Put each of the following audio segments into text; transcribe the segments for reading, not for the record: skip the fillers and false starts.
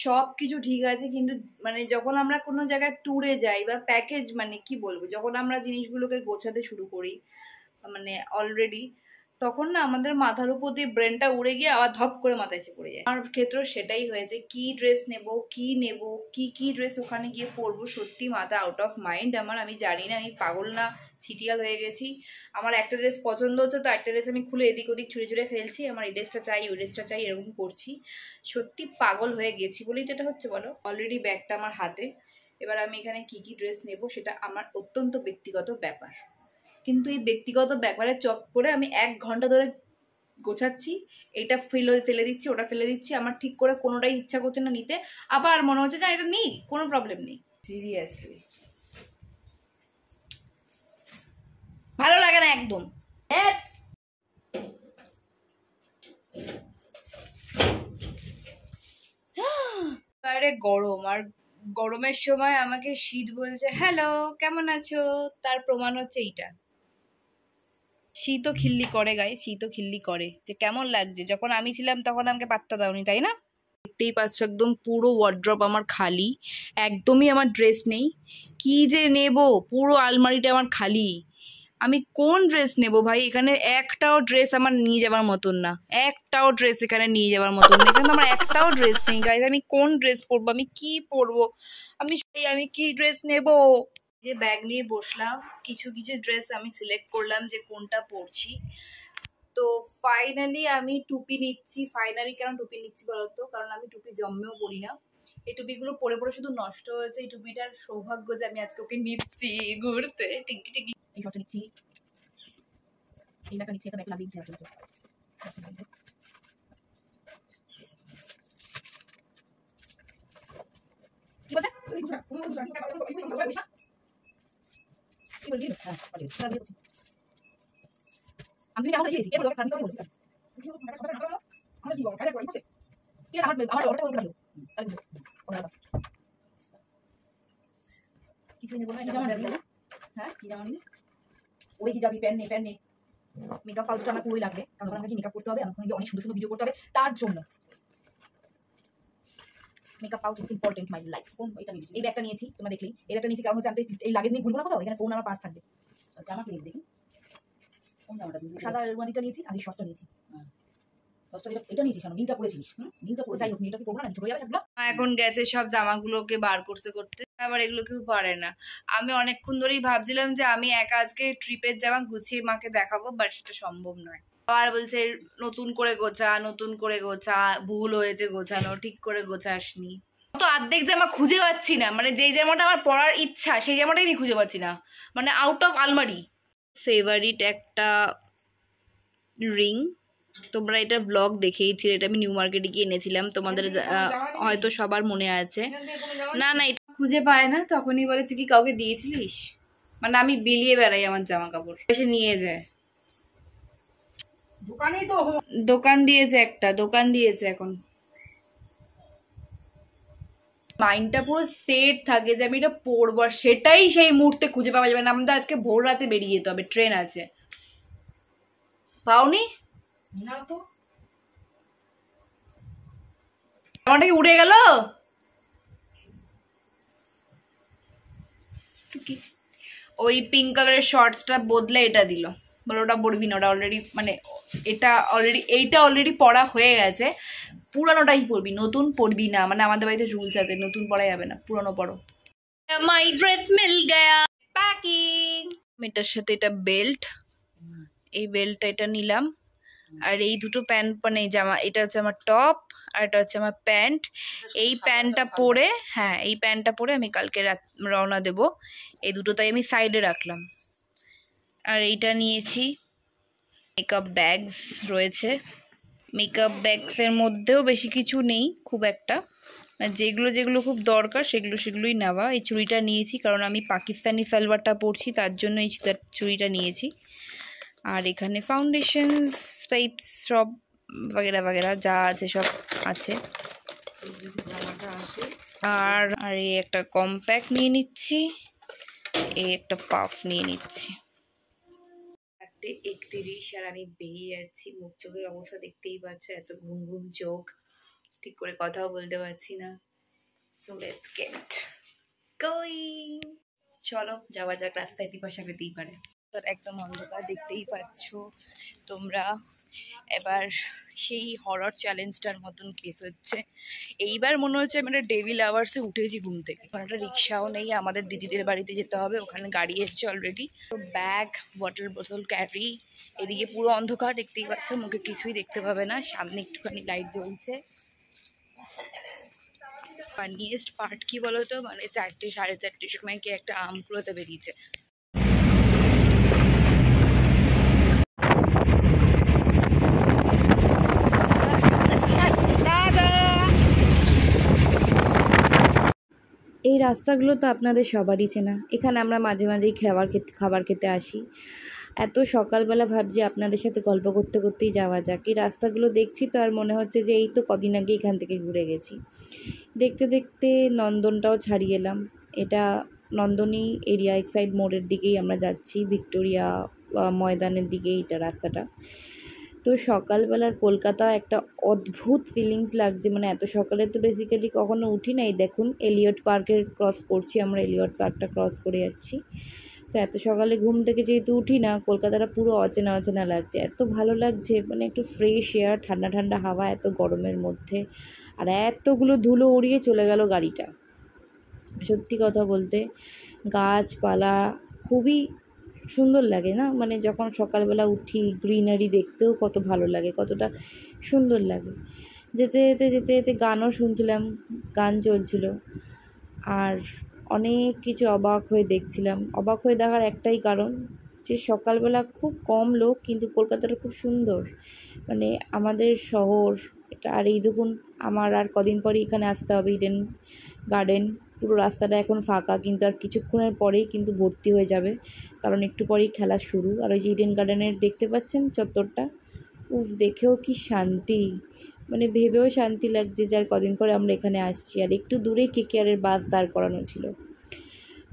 সব কিছু ঠিক আছে, কিন্তু মানে যখন আমরা কোনো জায়গায় ট্যুরে যাই বা প্যাকেজ, মানে কি বলবো, যখন আমরা জিনিসগুলোকে গোছাতে শুরু করি মানে অলরেডি, তখন না আমাদের মাথার উপর দিয়ে ব্রেনটা উড়ে গিয়ে আবার ধপ করে মাথায় এসে পড়ে যায়। আমার ক্ষেত্রেও সেটাই হয়েছে, কি ড্রেস নেব, কি নেব, কি ড্রেস ওখানে গিয়ে পরবো, সত্যি মাথা আউট অফ মাইন্ড আমার। আমি জানি না আমি পাগল না ছিটিয়াল হয়ে গেছি। আমার একটা ড্রেস পছন্দ হচ্ছে তো একটা ড্রেস আমি খুলে এদিক ওদিক ছুঁড়ে ছুঁড়ে ফেলছি, আমার এই ড্রেসটা চাই ওই ড্রেসটা চাই এরকম করছি। সত্যি পাগল হয়ে গেছি বলেই তো এটা হচ্ছে বলো। অলরেডি ব্যাগটা আমার হাতে, এবার আমি এখানে কি ড্রেস নেব সেটা আমার অত্যন্ত ব্যক্তিগত ব্যাপার, কিন্তু এই ব্যক্তিগত ব্যাপারে চক করে আমি 1 ঘন্টা ধরে গোছাচ্ছি, এটা ফেলে দিচ্ছি, ওটা ফেলে দিচ্ছি, আমার ঠিক করে কোনোটাই ইচ্ছা করছে না নিতে, আবার মনে হচ্ছে যে এটা নেই, কোনো প্রবলেম নেই। সিরিয়াসলি ভালো লাগে না একদম। আরে গরম, আর গরমের সময় আমাকে শীত বলছে হ্যালো কেমন আছো, তার প্রমাণ হচ্ছে এইটা। শীতও খিল্লি করে গায়ে, শীতও খিল্লি করে যে কেমন লাগছে। যখন আমি ছিলাম তখন আমাকে পাত্তা দাওনি, তাই না? দেখতেই পাচ্ছ একদম পুরো ওয়ার্ড্রপ আমার খালি, একদমই আমার ড্রেস নেই। কি যে নেব, পুরো আলমারিটা আমার খালি। আমি কোন ড্রেস নেব ভাই? এখানে একটাও ড্রেস আমার নিয়ে যাবার মতন না, একটাও ড্রেস এখানে নিয়ে যাবার মতন না। এখানে আমার একটাও ড্রেস নেই গাইজ। আমি কোন ড্রেস পরবো, আমি কি পরবো, আমি কি ড্রেস নেব? যে ব্যাগ নিয়ে বসলাম, কিছু কিছু ড্রেস আমি সিলেক্ট করলাম যে কোনটা পরছি। তো ফাইনালি আমি টুপি নিচ্ছি। ফাইনালি কেন টুপি নিচ্ছি বলতো, কারণ আমি টুপি জন্মেও পরি না। এই টুপিগুলো পরে পরে শুধু নষ্ট হয়েছে। এই টুপিটার সৌভাগ্য যে আমি আজকে ওকে নিচ্ছি ঘুরতে। টিঙ্কি টিঙ্কি এই ফটো নিচ্ছি, এই ব্যাগটা নিচ্ছি, একটা ব্যাগ লাগিয়ে দিচ্ছি। কি বলছে? কি বলছি? আমি আমার দিয়েছি, কে বলবে? আমি তো বলছি আমার কি বলবো? খালি করে বসে কি আমার অর্ডার করে দিও। তাহলে কিছু নেব না, এটা জামা নেব। হ্যাঁ কি জামা নিবি? ওই কি যাবি প্যান নে মেকআপ পাউচটা আমার পুরোই লাগবে, কারণ আমাকে মেকআপ করতে হবে, আমাকে অনেক সুন্দর সুন্দর ভিডিও করতে হবে, তার জন্য makeup pouch is important my life. কোন এটা নিয়েছি? এই ব্যাগটা নিয়েছি, তোমরা দেখলেই এই ব্যাগটা নিয়েছি, কারণ হচ্ছে আমি এই লাগেজ নিয়ে ঘুরবো না কোথাও, এখানে ফোন আমার পার্স থাকবে। জামা কিনে দেখি কোন জামাটা নিয়েছি? সাদা রুমালিটা নিয়েছি, আমি শর্টসটা নিয়েছি। এটা নিয়েছিস কেন? নীলটা পরেছিস? নীলটা পরে যাই হোক, নীলটা কি পরবো না, ছোট যাবে এগুলো। এখন গেছে সব জামাগুলোকে বার করতে করতে, আবার এগুলো কেউ পারে না। আমি অনেকক্ষণ ধরেই ভাবছিলাম যে আমি একা আজকে ট্রিপের জামা গুছিয়ে মাকে দেখাবো, বাট সেটা সম্ভব নয়। আবার বলছে নতুন করে গোছা, ভুল হয়েছে গোছানো, ঠিক করে গোছাসনি। তো অর্ধেক জামা খুঁজে পাচ্ছি না, মানে যেই জামাটা আমার পরার ইচ্ছা সেই জামাটাই আমি খুঁজে পাচ্ছি না, মানে আউট অফ আলমারি। ফেভারিট একটা রিং, তোমরা এটা ব্লগ দেখেইছিলে, এটা আমি নিউ মার্কেটে গিয়ে এনেছিলাম, তোমাদের হয়তো সবার মনে আছে। না এটা খুঁজে পায় না, তখনই বলে তুই কি কাউকে দিয়েছিলিস, মানে আমি বিলিয়ে বেড়াই আমার জামা কাপড়, এসে নিয়ে যায়। দোকান দিয়েছে এখন। মাইন্ডটা পুরো সেট থাকে যে আমি এটা পরবো, আর সেটাই সেই মুহূর্তে খুঁজে পাওয়া যাবে না। আমাদের আজকে ভোর রাতে বেরিয়ে যেতে হবে, ট্রেন আছে। পাওনি না তো, আমারটা কি উড়ে গেল? ওই পিঙ্ক কালারের শর্টসটা বদলে এটা দিল, বলে ওটা পরবি না, ওটা অলরেডি মানে এইটা অলরেডি পড়া হয়ে গেছে, পুরানোটাই পরবি, নতুন পরবি না। মানে আমাদের বাড়িতে রুলস আছে, নতুন পড়া যাবে না, পুরানো পড়ো। মাই ড্রেস মিল গয়া, প্যাকিং। এটার সাথে এটা বেল্ট, এই বেল্টটা এটা নিলাম, আর এই দুটো প্যান্ট মানে জামা, এটা হচ্ছে আমার টপ আর এটা হচ্ছে আমার প্যান্ট। এই প্যান্টটা পরে, হ্যাঁ এই প্যান্টটা পরে আমি কালকে রওনা দেব। এই দুটো তাই আমি সাইডে রাখলাম। আর এইটা নিয়েছি, মেকআপ ব্যাগস রয়েছে। মেকআপ ব্যাগসের মধ্যেও বেশি কিছু নেই খুব একটা, যেগুলো যেগুলো খুব দরকার সেগুলোই নেওয়া। এই চুড়িটা নিয়েছি কারণ আমি পাকিস্তানি সালোয়ারটা পরছি, তার জন্য এই চুড়িটা নিয়েছি। আর এখানে ফাউন্ডেশনস টাইপস সব বাগেরা যা আছে সব আছে। আর এই একটা কম্প্যাক্ট নিয়ে নিচ্ছি, এই একটা পাফ নিয়ে নিচ্ছি। 31 আর আমি বেরিয়ে যাচ্ছি। মুখ চোখের অবস্থা দেখতেই পাচ্ছ, এত ঘুম ঘুম চোখ, ঠিক করে কথাও বলতে পারছি না। So let's get going. চলো যাওয়া যাক, রাস্তায় পিপাসা পেতেই পারে। একদম অন্ধকার, দেখতেই পাচ্ছ তোমরা। এবার সেই হরর চ্যালেঞ্জটার মতন কেস হচ্ছে। এইবার মনে হচ্ছে মানে ডেভিল আওয়ার্সে উঠেছি ঘুম থেকে। ওখানে একটা রিক্সাও নেই, আমাদের দিদিদের বাড়িতে যেতে হবে, ওখানে গাড়ি এসছে অলরেডি। তো ব্যাগ, ওয়াটার বোতল ক্যারি, এদিকে পুরো অন্ধকার, দেখতেই পাচ্ছ, মুখে কিছুই দেখতে পাবে না। সামনে একটুখানি লাইট জ্বলছে। ফানিয়েস্ট পার্ট কি বলতো, মানে 4টে 4:30 সময় কি একটা আম কুড়োতে বেরিয়েছে। এই রাস্তাগুলো তো আপনাদের সবারই চেনা। এখানে আমরা মাঝে মাঝেই খাবার খেতে আসি। এত সকালবেলা ভাবছি আপনাদের সাথে গল্প করতে করতেই যাওয়া যাক। এই রাস্তাগুলো দেখছি তো আর মনে হচ্ছে যে এই তো কদিন আগে এখান থেকে ঘুরে গেছি। দেখতে দেখতে নন্দনটাও ছাড়িয়ে এলাম। এটা নন্দনী এরিয়া, এক্সাইড মোড়ের দিকেই আমরা যাচ্ছি, ভিক্টোরিয়া ময়দানের দিকে এটা রাস্তাটা। তো সকালবেলার কলকাতা একটা অদ্ভুত ফিলিংস লাগছে, মানে এত সকালে তো বেসিক্যালি কখনো উঠি নাই। দেখুন এলিয়ট পার্কের ক্রস করছি আমরা, এলিয়ট পার্কটা ক্রস করে যাচ্ছি। তো এত সকালে ঘুম থেকে যেহেতু উঠি না, কলকাতাটা পুরো অচেনা অচেনা লাগছে, এত ভালো লাগছে, মানে একটু ফ্রেশ এয়ার, ঠান্ডা ঠান্ডা হাওয়া এত গরমের মধ্যে। আর এতগুলো ধুলো উড়িয়ে চলে গেল গাড়িটা। সত্যি কথা বলতে গাছপালা খুবই সুন্দর লাগে না, মানে যখন সকালবেলা উঠি গ্রিনারি দেখতেও কত ভালো লাগে, কতটা সুন্দর লাগে। যেতে যেতে যেতে যেতে গানও শুনছিলাম, গান চলছিল, আর অনেক কিছু অবাক হয়ে দেখছিলাম। অবাক হয়ে দেখার একটাই কারণ যে সকালবেলা খুব কম লোক, কিন্তু কলকাতাটা খুব সুন্দর, মানে আমাদের শহর এটা। আর এই দেখুন আমার আর কদিন পরে এখানে আসতে হবে, ইডেন গার্ডেন। পুরো রাস্তাটা এখন ফাঁকা, কিন্তু আর কিছুক্ষণের পরেই কিন্তু ভর্তি হয়ে যাবে, কারণ একটু পরেই খেলা শুরু। আর ওই যে ইডেন গার্ডেনের দেখতে পাচ্ছেন চত্বরটা, উফ দেখেও কি শান্তি, মানে ভেবেও শান্তি লাগছে যার কদিন পরে আমরা এখানে আসছি। আর একটু দূরেই কেকেআরের বাস দাঁড় করানো ছিল।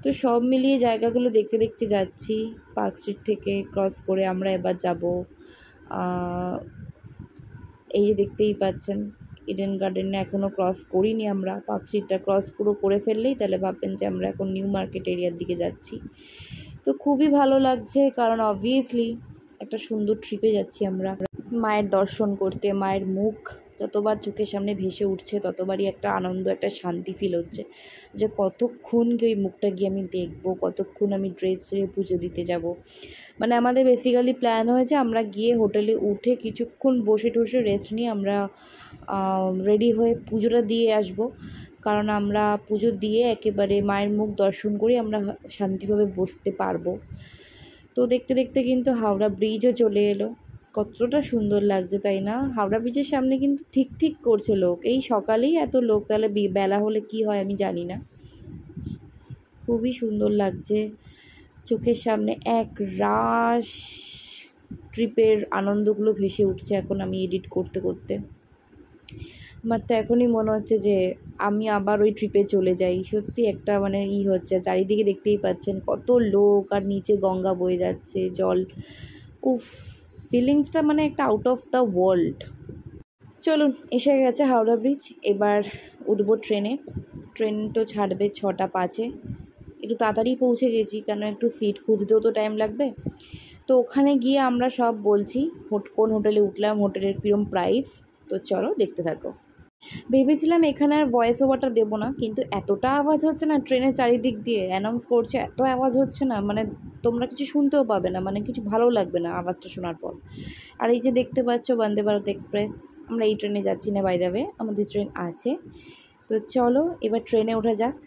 তো সব মিলিয়ে জায়গাগুলো দেখতে দেখতে যাচ্ছি। পার্ক স্ট্রিট থেকে ক্রস করে আমরা এবার যাব, এই যে দেখতেই পাচ্ছেন ইডেন গার্ডেনে এখনও ক্রস করিনি আমরা। পার্ক স্ট্রিটটা ক্রস পুরো করে ফেললেই তাহলে ভাববেন যে আমরা এখন নিউ মার্কেট এরিয়ার দিকে যাচ্ছি। তো খুবই ভালো লাগছে, কারণ অবভিয়াসলি একটা সুন্দর ট্রিপে যাচ্ছি আমরা মায়ের দর্শন করতে। মায়ের মুখ যতবার চোখের সামনে ভেসে উঠছে ততবারই একটা আনন্দ, একটা শান্তি ফিল হচ্ছে যে কতক্ষণ গিয়ে ওই মুখটা গিয়ে আমি দেখবো, কতক্ষণ আমি ড্রেস ছেড়ে পুজো দিতে যাব। মানে আমাদের বেসিক্যালি প্ল্যান হয়েছে আমরা গিয়ে হোটেলে উঠে কিছুক্ষণ বসে টসে রেস্ট নিয়ে আমরা রেডি হয়ে পুজোটা দিয়ে আসব, কারণ আমরা পুজো দিয়ে একেবারে মায়ের মুখ দর্শন করে আমরা শান্তিভাবে বসতে পারবো। তো দেখতে দেখতে কিন্তু হাওড়া ব্রিজও চলে এলো। কতটা সুন্দর লাগছে তাই না? হাওড়া ব্রিজের সামনে কিন্তু ঠিক ঠিক করছে লোক, এই সকালেই এত লোক, তাহলে বেলা হলে কি হয় আমি জানি না। খুবই সুন্দর লাগছে, চোখের সামনে এক রাশ ট্রিপের আনন্দগুলো ভেসে উঠছে এখন আমি এডিট করতে করতে। আমার তো এখনই মনে হচ্ছে যে আমি আবার ওই ট্রিপে চলে যাই। সত্যি একটা মানে হচ্ছে, চারিদিকে দেখতেই পাচ্ছেন কত লোক, আর নিচে গঙ্গা বয়ে যাচ্ছে জল। উফ, ফিলিংসটা মানে একটা আউট অফ দ্য ওয়ার্ল্ড। চলুন এসে গেছে হাওড়া ব্রিজ, এবার উঠবো ট্রেনে। ট্রেন তো ছাড়বে 6:05। একটু তাড়াতাড়ি পৌঁছে গেছি, কেন একটু সিট খুঁজতেও তো টাইম লাগবে। তো ওখানে গিয়ে আমরা সব বলছি কোন হোটেলে উঠলাম, হোটেলের কীরকম প্রাইস। তো চলো দেখতে থাকো। ভেবেছিলাম এখানে আর ভয়েস ওভারটা দেবো না, কিন্তু এতটা আওয়াজ হচ্ছে না ট্রেনের চারিদিক দিয়ে অ্যানাউন্স করছে, এত আওয়াজ হচ্ছে না, মানে তোমরা কিছু শুনতেও পাবে না, মানে কিছু ভালো লাগবে না আওয়াজটা শোনার পর। আর এই যে দেখতে পাচ্ছ বন্দে ভারত এক্সপ্রেস, আমরা এই ট্রেনে যাচ্ছি না, বাই দ্য ওয়ে আমাদের ট্রেন আছে। তো চলো এবার ট্রেনে ওঠা যাক।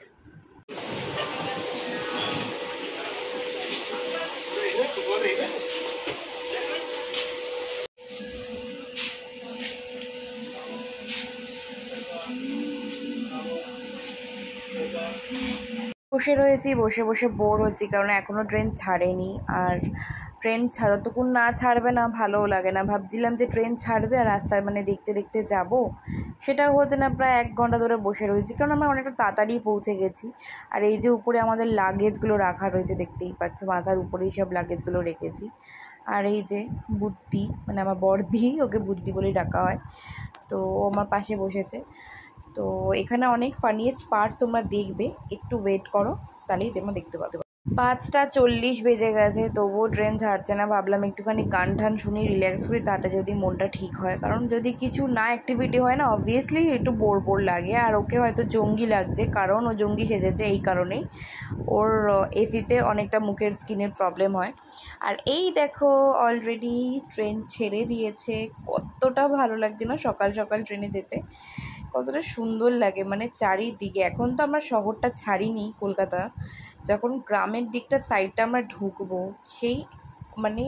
বসে রয়েছি, বসে বসে বোর হচ্ছি, কারণ এখনও ট্রেন ছাড়েনি। আর ট্রেন যতক্ষণ না ছাড়বে না ভালোও লাগে না। ভাবছিলাম যে ট্রেন ছাড়বে আর রাস্তায় মানে দেখতে দেখতে যাব, সেটাও হচ্ছে না। প্রায় 1 ঘন্টা ধরে বসে রয়েছি, কারণ আমরা অনেকটা তাড়াতাড়ি পৌঁছে গেছি। আর এই যে উপরে আমাদের লাগেজগুলো রাখা রয়েছে, দেখতেই পাচ্ছ মাথার উপরেই সব লাগেজগুলো রেখেছি। আর এই যে বুদ্ধি, মানে আমার বড়দি, ওকে বুদ্ধি বলেই ডাকা হয়, তো ও আমার পাশে বসেছে। তো এখানে অনেক ফানিয়েস্ট পার্ট তোমরা দেখবে, একটু ওয়েট করো তাহলেই তোমরা দেখতে পাবে। 5:40 বেজে গেছে, তবুও ট্রেন ছাড়ছে না। ভাবলাম একটুখানি গান টান শুনি, রিল্যাক্স করি, তাতে যদি মনটা ঠিক হয়। কারণ যদি কিছু না অ্যাক্টিভিটি হয় না, অবভিয়াসলি একটু বোর বোর লাগে। আর ওকে হয়তো জঙ্গি লাগছে, কারণ ও জঙ্গি সেজেছে এই কারণেই, ওর এসিতে অনেকটা মুখের স্কিনের প্রবলেম হয়। আর এই দেখো অলরেডি ট্রেন ছেড়ে দিয়েছে। কতটা ভালো লাগছে না সকাল সকাল ট্রেনে যেতে, কতটা সুন্দর লাগে মানে চারিদিকে। এখন তো আমরা শহরটা ছাড়িনি কলকাতা, যখন গ্রামের দিকটা সাইডটা আমরা ঢুকবো, সেই মানে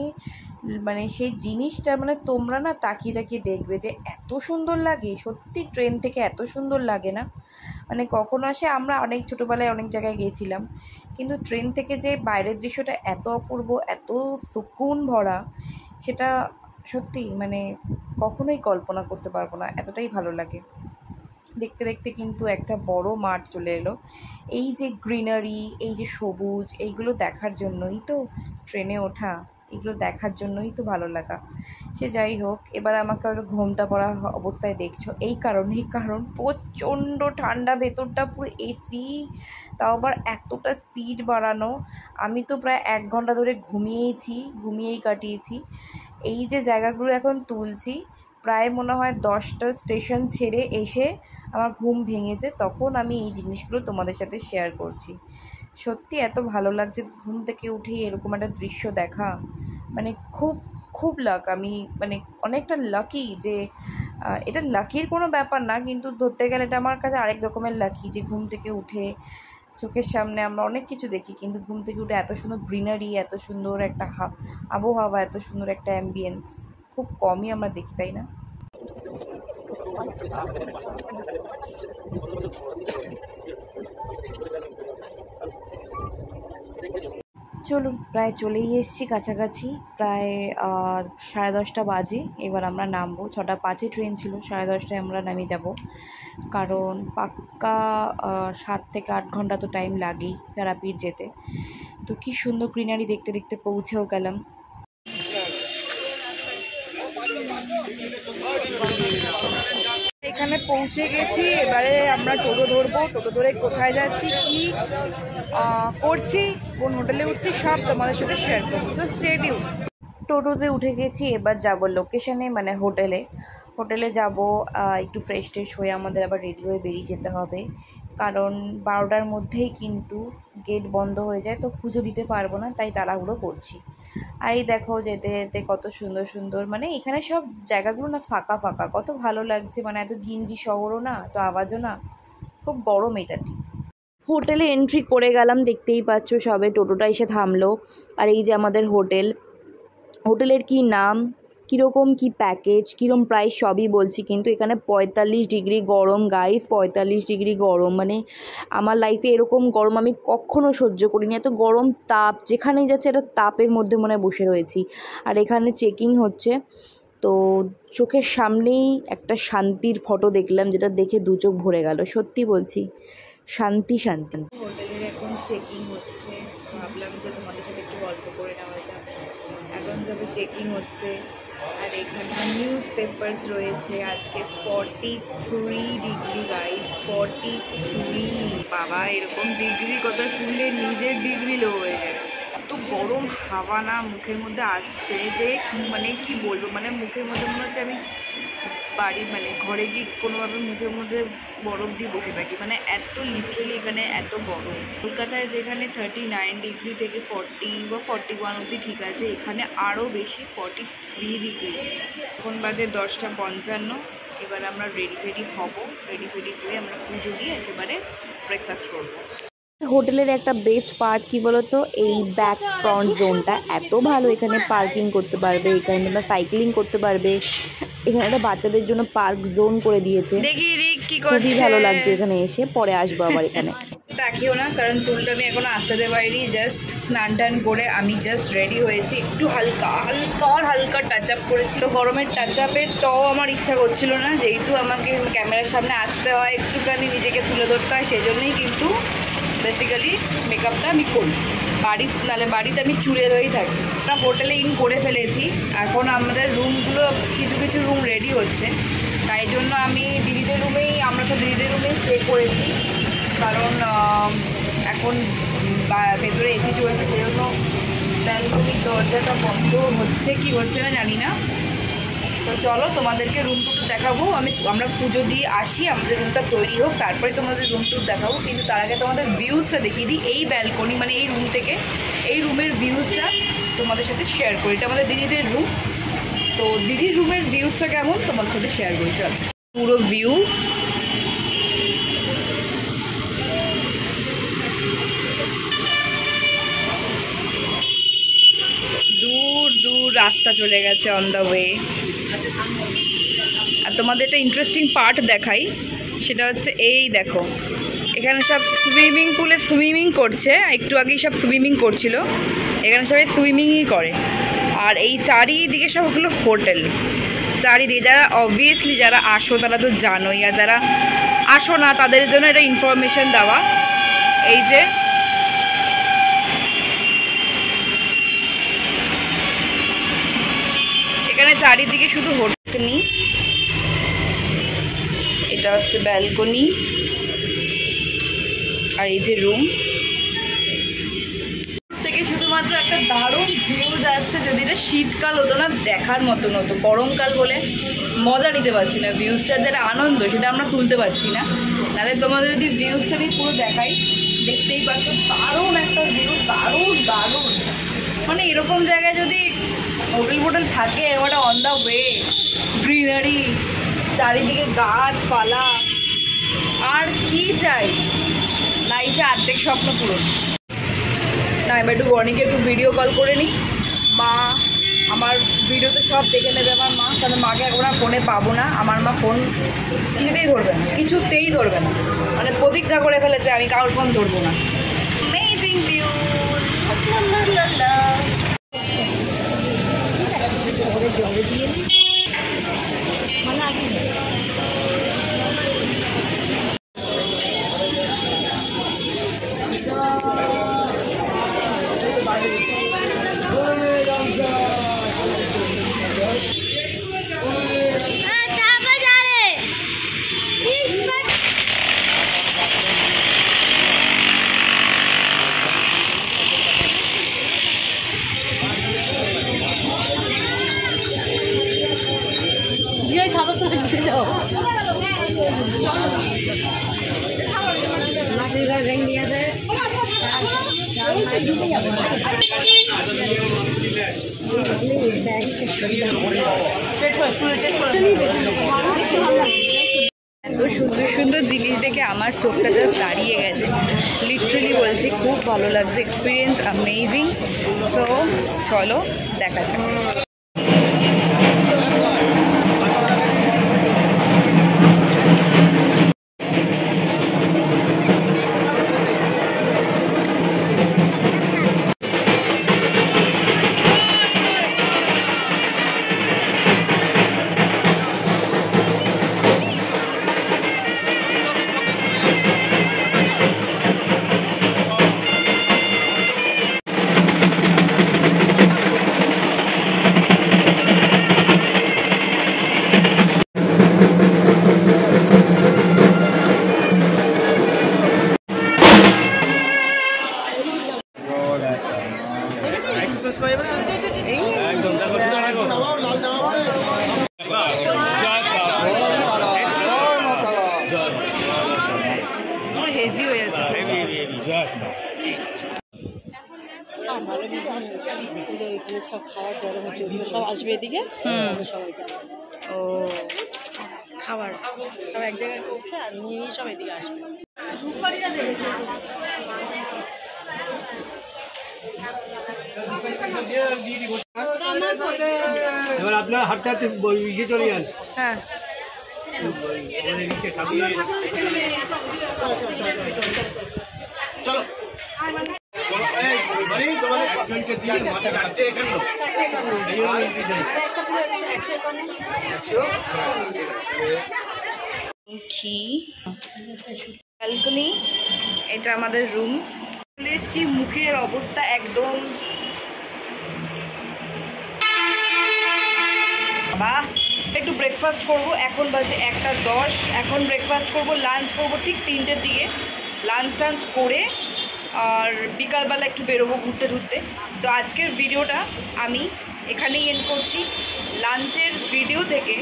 মানে সেই জিনিসটা মানে তোমরা না তাকিয়ে তাকিয়ে দেখবে যে এত সুন্দর লাগে। সত্যি ট্রেন থেকে এত সুন্দর লাগে না, মানে কখনো আসে। আমরা অনেক ছোটোবেলায় অনেক জায়গায় গিয়েছিলাম, কিন্তু ট্রেন থেকে যে বাইরের দৃশ্যটা এত অপূর্ব, এত সুকুন ভরা, সেটা সত্যি মানে কখনোই কল্পনা করতে পারবো না, এতটাই ভালো লাগে। দেখতে দেখতে কিন্তু একটা বড় মাঠ চলে এলো। এই যে গ্রিনারি, এই যে সবুজ, এইগুলো দেখার জন্যই তো ট্রেনে ওঠা, এগুলো দেখার জন্যই তো ভালো লাগা। সে যাই হোক, এবার আমাকে হয়তো ঘোমটা পড়া অবস্থায় দেখছো, এই কারণেই, কারণ প্রচণ্ড ঠান্ডা, ভেতরটা পুরো এসি, তাও আবার এতটা স্পিড বাড়ানো। আমি তো প্রায় 1 ঘন্টা ধরে ঘুমিয়েই কাটিয়েছি। এই যে জায়গাগুলো এখন তুলছি, প্রায় মনে হয় 10টা স্টেশন ছেড়ে এসে আমার ঘুম ভেঙেছে, তখন আমি এই জিনিসগুলো তোমাদের সাথে শেয়ার করছি। সত্যি এত ভালো লাগছে ঘুম থেকে উঠেই এরকম একটা দৃশ্য দেখা, মানে খুব খুব লাক। আমি মানে অনেকটা লাকি যে এটা লাকির কোনো ব্যাপার না, কিন্তু ধরতে গেলে এটা আমার কাছে আরেক রকমের লাকি যে ঘুম থেকে উঠে চোখের সামনে আমরা অনেক কিছু দেখি, কিন্তু ঘুম থেকে উঠে এত সুন্দর গ্রিনারি, এত সুন্দর একটা আবহাওয়া, এত সুন্দর একটা অ্যাম্বিয়েন্স খুব কমই আমরা দেখি, তাই না? চলুন, প্রায় চলেই এসেছি কাছাকাছি, প্রায় 10:30 বাজে। এবার আমরা নামবো। 6:05 ট্রেন ছিল, 10:30টায় আমরা নামে যাব, কারণ পাক্কা 7 থেকে 8 ঘন্টা তো টাইম লাগেই তারাপীঠ যেতে। তো কি সুন্দর গ্রিনারি দেখতে দেখতে পৌঁছেও গেলাম। এখানে পৌঁছে গেছি, এবারে আমরা টোটো ধরবো। টোটো ধরে কোথায় যাচ্ছি, কি করছি, কোন হোটেলে উঠছি, সব তোমাদের সাথে শেয়ার করবো। তো স্টে টিউন। টোটোতে উঠে গেছি, এবার যাব লোকেশনে, মানে হোটেলে যাব। একটু ফ্রেশ ট্রেশ হয়ে আমাদের আবার রেডি হয়ে বেরিয়ে যেতে হবে, কারণ 12টার মধ্যেই কিন্তু গেট বন্ধ হয়ে যায়, তো পুজো দিতে পারবো না, তাই তাড়াহুড়ো করছি। আর এই দেখো যেতে যেতে কত সুন্দর সুন্দর, মানে এখানে সব জায়গাগুলো না ফাঁকা ফাঁকা, কত ভালো লাগছে। মানে এত ঘিঞ্জি শহরও না, তো আওয়াজও না, খুব গরম এটা। হোটেলে এন্ট্রি করে গেলাম, দেখতেই পাচ্ছ সবে টোটোটা এসে থামলো। আর এই যে আমাদের হোটেলের কি নাম, কীরকম কি প্যাকেজ, কীরকম প্রাইস, সবই বলছি। কিন্তু এখানে 45 ডিগ্রি গরম গাইস, 45 ডিগ্রি গরম, মানে আমার লাইফে এরকম গরম আমি কখনো সহ্য করিনি। এত গরম তাপ, যেখানেই যাচ্ছে এটা তাপের মধ্যে মনে হয় বসে রয়েছি। আর এখানে চেকিং হচ্ছে, তো চোখের সামনেই একটা শান্তির ফটো দেখলাম, যেটা দেখে দু চোখ ভরে গেল, সত্যি বলছি, শান্তি শান্তি। হোটেলের এখন চেকিং হচ্ছে, ভাবলাম যে তোমাদের সাথে একটু গল্প করে নেওয়া যাবে। এখন যাবে চেকিং হচ্ছে, আর এখানে নিউজ পেপারস রয়েছে। আজকে 43 ডিগ্রি গাইজ, 43। বাবা, এরকম ডিগ্রি কথা শুনলে নিজের ডিগ্রি লো হয়ে যায়। এত গরম হাওয়া না মুখের মধ্যে আসছে যে মানে কি বলবো, মানে মুখের মধ্যে মনে হচ্ছে আমি মানে ঘরে গিয়ে কোনোভাবে মুখের মধ্যে বরফ দিয়ে বসে থাকি, মানে এত লিটারেলি এখানে এত গরম। কলকাতায় যেখানে 39 ডিগ্রি থেকে 40 বা 41 অবধি ঠিক আছে, এখানে আরও বেশি, 43 ডিগ্রি। এখন বাজে 10:55। এবার আমরা রেডি হব, রেডি হয়ে আমরা পুজো দিয়ে একেবারে ব্রেকফাস্ট করবো। হোটেলের একটা বেস্ট পার্ট কি বলতো, এই ব্যাক ফ্রন্ট জোনটা এত ভালো। এখানে পার্কিং করতে পারবে, এখানে তোমরা সাইক্লিং করতে পারবে, এখানে একটা বাচ্চাদের জন্য পার্ক জোন করে দিয়েছে। খুবই ভালো লাগছে এখানে এসে, পরে আসবো আবার এখানে। তাকিও না, কারণ চুলটা আমি এখনো আসাতে পারিনি। জাস্ট স্নান টান করে আমি জাস্ট রেডি হয়েছি, একটু হালকা টাচ আপ করেছি। তো গরমের টাচ আপের আমার ইচ্ছা করছিল না, যেহেতু আমাকে ক্যামেরার সামনে আসতে হয়, একটুখানি নিজেকে তুলে ধরতে হয়, সেজন্যই কিন্তু বেসিক্যালি মেকআপটা আমি করি। বাড়িতে আমি চুড়ে রয়েই থাকি। আমরা হোটেলে ইন করে ফেলেছি, এখন আমাদের রুমগুলো কিছু রুম রেডি হচ্ছে, তাই জন্য আমরা তো দিদিদের রুমেই স্টে করেছি, কারণ এখন ভেতরে এসি চলছে, সেই জন্য ব্যালকনির দরজাটা বন্ধ হচ্ছে কি হচ্ছে না জানি না। তো চলো তোমাদেরকে রুম টুর দেখাবো, আমরা পুজো দিয়ে আসি, আমাদের রুমটা তৈরি হোক, তারপরে তোমাদের রুম টুর দেখাবো। কিন্তু তার আগে তোমাদের ভিউজটা দেখিয়ে দিই, এই ব্যালকনি মানে এই রুম থেকে এই রুমের ভিউজটা তোমাদের সাথে শেয়ার করি। এটা আমাদের দিদিদের রুম, তো দিদির রুমের ভিউজটা কেমন তোমাদের সাথে শেয়ার করি। চল পুরো ভিউ, দূর রাস্তা চলে গেছে অন দ্য ওয়ে। আর তোমাদের একটা ইন্টারেস্টিং পার্ট দেখাই, সেটা হচ্ছে এই দেখো, এখানে সব সুইমিং পুলে সুইমিং করছে, একটু আগেই সব সুইমিং করছিল, এখানে সবাই সুইমিংই করে। আর এই চারিদিকে সব হলো হোটেল, চারিদিকে যারা অবভিয়াসলি যারা আসো তারা তো জানোই, আর যারা আসো না তাদের জন্য এটা ইনফরমেশন দেওয়া। এই যে এখানে চারিদিকে শুধু হোটেল, এটা হচ্ছে ব্যালকনি, আর এই যে রুম থেকে শুধুমাত্র একটা দারুণ ভিউজ আসছে। যদি এটা শীতকাল হতো না দেখার মতন হতো, গরমকাল বলে মজা নিতে পারছি না, ভিউজটার যেটা আনন্দ সেটা আমরা তুলতে পারছি না। তাহলে তোমাদের যদি ভিউজটা আমি পুরো দেখাই, দেখতেই পাচ্ছ দারুণ একটা ভিউ, দারুণ মানে এরকম জায়গায় যদি হোটেল থাকে, ওটা অন দ্য ওয়ে, গ্রিনারি, চারিদিকে গাছপালা, আর কি চাই লাইফে, অর্ধেক স্বপ্ন পূরণ। না এবার একটু বর্ণিকে একটু ভিডিও কল করে নিই, মা আমার ভিডিও তো সব দেখে নেবে আমার মা, কারণ মাকে এখন আর ফোনে পাবো না, আমার মা ফোন কিছুতেই ধরবে না, মানে প্রতিজ্ঞা করে ফেলেছে আমি কারোর ফোন ধরবো না। অ্যামেজিং ভিউ, এত সুন্দর জিনিস দেখে আমার চোখটা জাস্ট দাঁড়িয়ে গেছে, লিটারালি বলছি, খুব ভালো লাগছে, এক্সপিরিয়েন্স অ্যামেজিং। সো চলো দেখা যাক। হেভি হয়ে যাচ্ছে। সব খাওয়ার জড়ো হচ্ছে, ওগুলো সব আসবে এদিকে, সবাই ও খাবার সব এক জায়গায় করছে, আর নিয়ে সব এদিকে আসবে। এবার আপনার হাঁটতে হাঁটতে ইয়ে চলে যান। হ্যাঁ চলো কি ব্যালকনি, এটা আমাদের রুম। এসেছি, মুখের অবস্থা একদম বাহ। একটু ব্রেকফাস্ট করব, এখন বাজে 1:10, এখন ব্রেকফাস্ট করব, লাঞ্চ করব ঠিক 3টের দিকে। লাঞ্চ টাঞ্চ করে আর বিকালবেলা একটু বেরোবো ঘুরতে ঘুরতে। তো আজকের ভিডিওটা আমি এখানেই এন্ড করছি। লাঞ্চের ভিডিও থেকে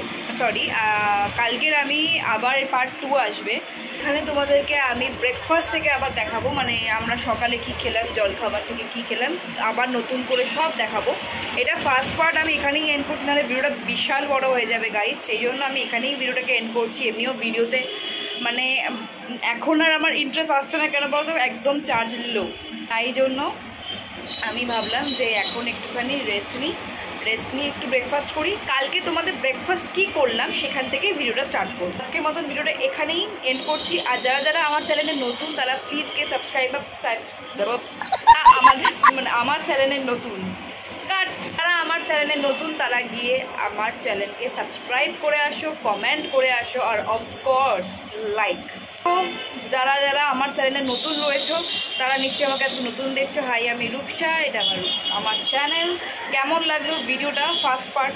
কালকের আমি আবার পার্ট 2 আসবে, এখানে তোমাদেরকে আমি ব্রেকফাস্ট থেকে আবার দেখাবো, মানে আমরা সকালে কি খেলাম, জলখাবার থেকে কি খেলাম, আবার নতুন করে সব দেখাবো। এটা ফার্স্ট পার্ট আমি এখানেই এন্ড করছি, নাহলে ভিডিওটা বিশাল বড় হয়ে যাবে গাইস, সেই জন্য আমি এখানেই ভিডিওটাকে এন্ড করছি। এমনিও ভিডিওতে মানে এখন আর আমার ইন্টারেস্ট আসছে না, কেন বলতো একদম চার্জ লো, তাই জন্য আমি ভাবলাম যে এখন একটুখানি রেস্ট নিই একটু ব্রেকফাস্ট করি। কালকে তোমাদের ব্রেকফাস্ট কি করলাম সেখান থেকেই ভিডিওটা স্টার্ট করব। আজকের মতন ভিডিওটা এখানেই এন্ড করছি। আর যারা যারা আমার চ্যানেলে নতুন তারা প্লিজ কে সাবস্ক্রাইব আমার চ্যানেলে নতুন যারা আমার চ্যানেলে নতুন তারা গিয়ে আমার চ্যানেলকে সাবস্ক্রাইব করে আসো, কমেন্ট করে আসো, আর অফকোর্স লাইক। তো যারা যারা আমার চ্যানেলে নতুন রয়েছে তারা নিশ্চয়ই আমাকে আজকে নতুন দেখছো। হাই, আমি রূপসা, এটা আমার চ্যানেল। কেমন লাগলো ভিডিওটা ফার্স্ট পার্ট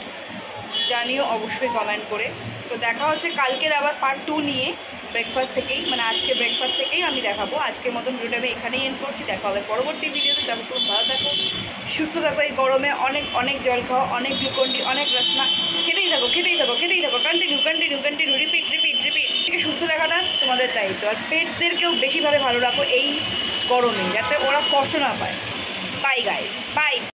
জানিও অবশ্যই কমেন্ট করে। তো দেখা হচ্ছে কালকের আবার পার্ট 2 নিয়ে, ব্রেকফাস্ট থেকেই, মানে আজকে ব্রেকফাস্ট থেকেই আমি দেখাবো। আজকের মতন ভিডিওটা আমি এখানেই এন্ড করছি। দেখা হবে পরবর্তী ভিডিওতে। দেখো, খুব ভালো থাকো, সুস্থ থাকো। এই গরমে অনেক অনেক জল খাও, অনেক গ্লুকন্ডি, অনেক রসনা খেতেই থাকো কন্টিনিউ রিপিট। থেকে সুস্থ রাখাটা তোমাদের দায়িত্ব। আর পেটসদেরকেও বেশিভাবে ভালো রাখো এই গরমে, যাতে ওরা কষ্ট না পায়। Bye guys, by.